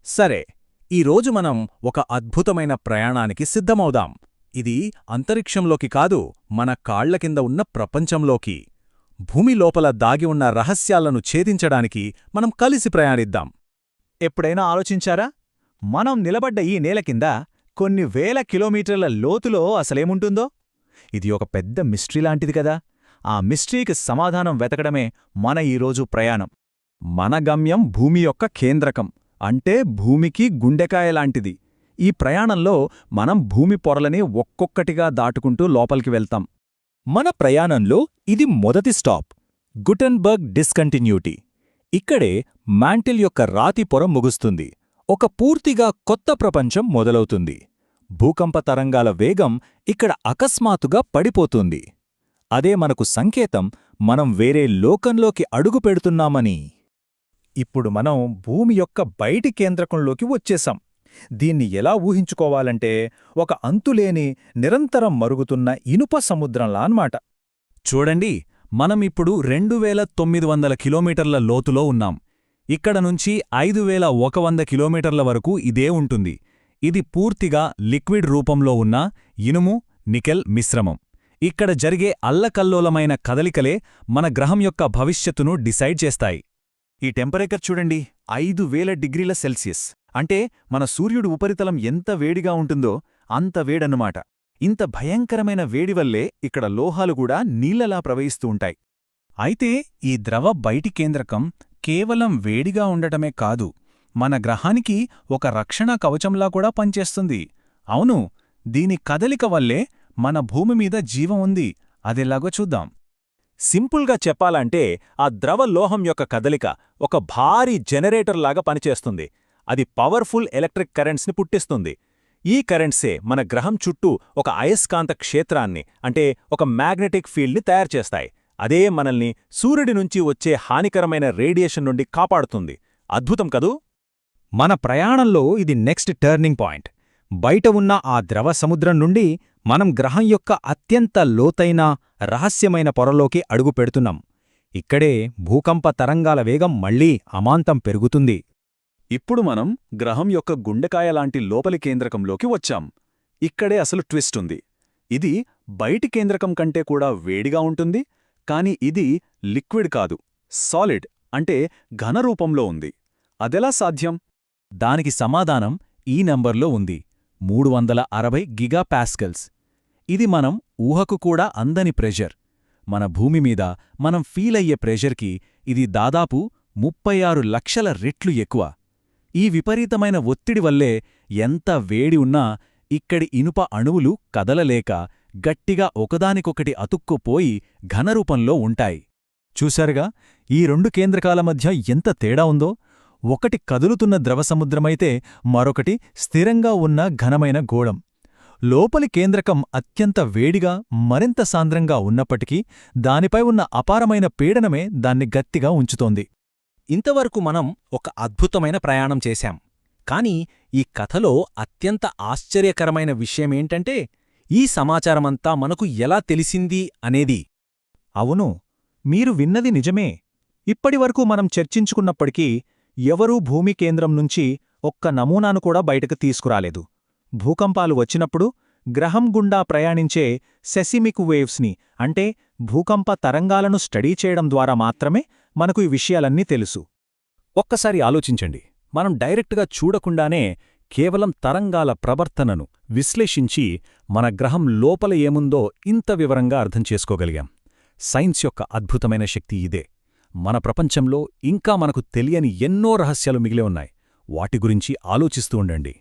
సరే, ఈరోజు మనం ఒక అద్భుతమైన ప్రయాణానికి సిద్ధమవుదాం. ఇది అంతరిక్షంలోకి కాదు, మన కాళ్ల కింద ఉన్న ప్రపంచంలోకి. భూమి లోపల దాగి ఉన్న రహస్యాలను ఛేదించడానికి మనం కలిసి ప్రయాణిద్దాం. ఎప్పుడైనా ఆలోచించారా? మనం నిలబడ్డ ఈ నేల కింద కొన్ని వేల కిలోమీటర్ల లోతులో అసలేముంటుందో? ఇది ఒక పెద్ద మిస్టరీ లాంటిది కదా. ఆ మిస్టరీకి సమాధానం వెతకడమే మన ఈరోజు ప్రయాణం. మన గమ్యం భూమి యొక్క కేంద్రకం, అంటే భూమికి గుండెకాయలాంటిది. ఈ ప్రయాణంలో మనం భూమి పొరలని ఒక్కొక్కటిగా దాటుకుంటూ లోపలికి వెళ్తాం. మన ప్రయాణంలో ఇది మొదటి స్టాప్, గుటెన్బర్గ్ డిస్కంటిన్యూటీ. ఇక్కడే మ్యాంటిల్ యొక్క రాతి పొర ముగుస్తుంది. ఒక పూర్తిగా కొత్త ప్రపంచం మొదలవుతుంది. భూకంప తరంగాల వేగం ఇక్కడ అకస్మాత్తుగా పడిపోతుంది. అదే మనకు సంకేతం, మనం వేరే లోకంలోకి అడుగు పెడుతున్నామని. ఇప్పుడు మనం భూమి యొక్క బయటి కేంద్రకంలోకి వచ్చేశాం. దీన్ని ఎలా ఊహించుకోవాలంటే, ఒక అంతులేని నిరంతరం మరుగుతున్న ఇనుప సముద్రంలా అన్నమాట. చూడండి, మనమిప్పుడు 2900 కిలోమీటర్ల లోతులో ఉన్నాం. ఇక్కడ నుంచి 5100 కిలోమీటర్ల వరకు ఇదే ఉంటుంది. ఇది పూర్తిగా లిక్విడ్ రూపంలో ఉన్న ఇనుము, నికెల్ మిశ్రమం. ఇక్కడ జరిగే అల్లకల్లోలమైన కదలికలే మన గ్రహం యొక్క భవిష్యత్తును డిసైడ్ చేస్తాయి. ఈ టెంపరేచర్ చూడండి, 5000 డిగ్రీల సెల్సియస్. అంటే మన సూర్యుడు ఉపరితలం ఎంత వేడిగా ఉంటుందో అంత వేడన్నమాట. ఇంత భయంకరమైన వేడివల్లే ఇక్కడ లోహాలు కూడా నీళ్లలా ప్రవహిస్తూ ఉంటాయి. అయితే ఈ ద్రవ బయటి కేంద్రకం కేవలం వేడిగా ఉండటమే కాదు, మన గ్రహానికి ఒక రక్షణ కవచంలా కూడా పనిచేస్తుంది. అవును, దీని కదలిక వల్లే మన భూమి మీద జీవం ఉంది. అదెలాగో చూద్దాం. సింపుల్గా చెప్పాలంటే, ఆ ద్రవ లోహం యొక్క కదలిక ఒక భారీ జనరేటర్లాగా పనిచేస్తుంది. అది పవర్ఫుల్ ఎలక్ట్రిక్ కరెంట్స్ని పుట్టిస్తుంది. ఈ కరెంట్సే మన గ్రహం చుట్టూ ఒక అయస్కాంత క్షేత్రాన్ని, అంటే ఒక మ్యాగ్నెటిక్ ఫీల్డ్ని తయారుచేస్తాయి. అదే మనల్ని సూర్యుడి నుంచి వచ్చే హానికరమైన రేడియేషన్ నుండి కాపాడుతుంది. అద్భుతం కదూ? మన ప్రయాణంలో ఇది నెక్స్ట్ టర్నింగ్ పాయింట్. బయట ఉన్న ఆ ద్రవ సముద్రం నుండి మనం గ్రహం యొక్క అత్యంత లోతైన, రహస్యమైన పొరలోకి అడుగు పెడుతున్నాం. ఇక్కడే భూకంప తరంగాల వేగం మళ్లీ అమాంతం పెరుగుతుంది. ఇప్పుడు మనం గ్రహం యొక్క గుండెకాయలాంటి లోపలి కేంద్రకంలోకి వచ్చాం. ఇక్కడే అసలు ట్విస్ట్ ఉంది. ఇది బయటి కేంద్రకం కంటే కూడా వేడిగా ఉంటుంది, కాని ఇది లిక్విడ్ కాదు, సాలిడ్, అంటే ఘనరూపంలో ఉంది. అదెలా సాధ్యం? దానికి సమాధానం ఈ నంబర్లో ఉంది, 360 గిగాపాస్కల్స్. ఇది మనం ఊహకు కూడా అందని ప్రెషర్. మన భూమి మీద మనం ఫీలయ్యే ప్రెషర్కి ఇది దాదాపు 36 లక్షల రెట్లు ఎక్కువ. ఈ విపరీతమైన ఒత్తిడి వల్లే ఎంత వేడి ఉన్నా ఇక్కడి ఇనుప అణువులు కదలలేక గట్టిగా ఒకదానికొకటి అతుక్కుపోయి ఘనరూపంలో ఉంటాయి. చూశారుగా, ఈ రెండు కేంద్రకాల మధ్య ఎంత తేడా ఉందో. ఒకటి కదులుతున్న ద్రవసముద్రమైతే మరొకటి స్థిరంగా ఉన్న ఘనమైన గోళం. లోపలి కేంద్రకం అత్యంత వేడిగా, మరింత సాంద్రంగా ఉన్నప్పటికీ దానిపై ఉన్న అపారమైన పీడనమే దాన్ని గట్టిగా ఉంచుతోంది. ఇంతవరకు మనం ఒక అద్భుతమైన ప్రయాణం చేశాం. కాని ఈ కథలో అత్యంత ఆశ్చర్యకరమైన విషయమేంటంటే, ఈ సమాచారమంతా మనకు ఎలా తెలిసింది అనేది. అవును, మీరు విన్నది నిజమే. ఇప్పటివరకు మనం చర్చించుకున్నప్పటికీ ఎవరూ భూమి కేంద్రం నుంచి ఒక్క నమూనాను కూడా బయటకు తీసుకురాలేదు. భూకంపాలు వచ్చినప్పుడు గ్రహం గుండా ప్రయాణించే సెసిమిక్ వేవ్స్ని, అంటే భూకంప తరంగాలను స్టడీ చేయడం ద్వారా మాత్రమే మనకు ఈ విషయాలన్నీ తెలుసు. ఒక్కసారి ఆలోచించండి, మనం డైరెక్ట్గా చూడకుండానే కేవలం తరంగాల ప్రవర్తనను విశ్లేషించి మన గ్రహం లోపల ఏముందో ఇంత వివరంగా అర్థం చేసుకోగలిగాం. సైన్స్ యొక్క అద్భుతమైన శక్తి ఇదే. మన ప్రపంచంలో ఇంకా మనకు తెలియని ఎన్నో రహస్యాలు మిగిలి ఉన్నాయి. వాటి గురించి ఆలోచిస్తూ ఉండండి.